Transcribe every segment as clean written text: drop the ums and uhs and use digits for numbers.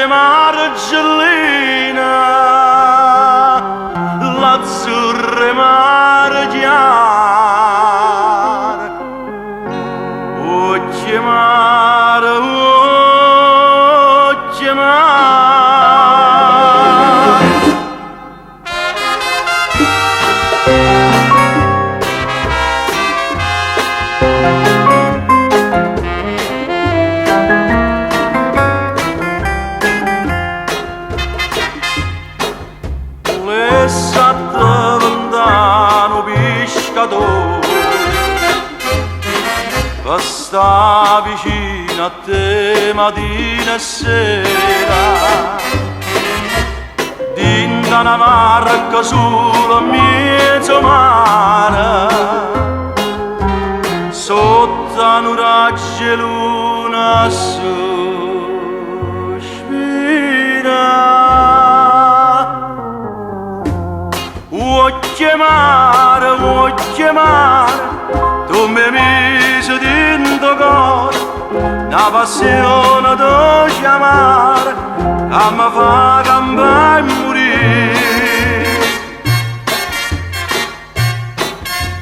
margellina, l'azzurra mare chiara, occhi mare, occhi mare. L'esatta lontano pescatore che sta vicino a te mattina e sera, dinta una barca sulla mezzo mare, sotto un raggio e luna sospira. Vuoi chiamare, tu mi misi dentro cuore, una passione da chiamare, che mi fa campare e morire.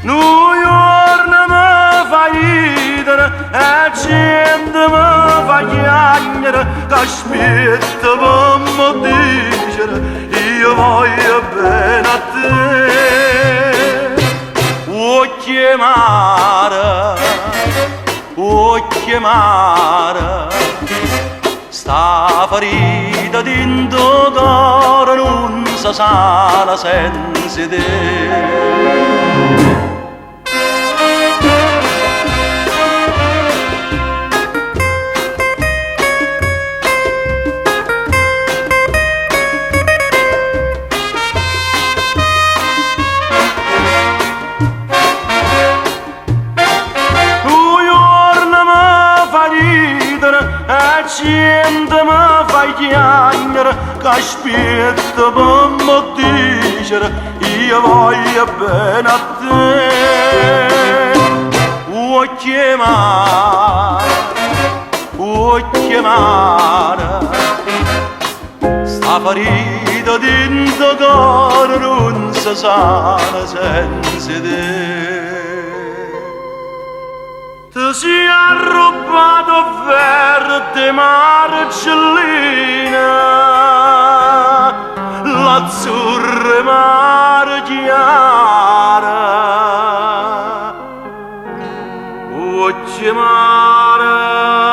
New York mi fa ridere, e gente mi fa chiacchiere, che aspetta per mi dicere, io voglio bene a te. Vuoi chiamare, sta ferita dentro cuore non si sana senza te. E gente mi fa chiacchiere, che aspetta per mi dicere, io voglio bene a te. Vuoi chiamare, sta ferita dentro cuore non si sana senza te. Ti sei arrubbato verde margellina, l'azzurra mare chiara, vuoi chiamare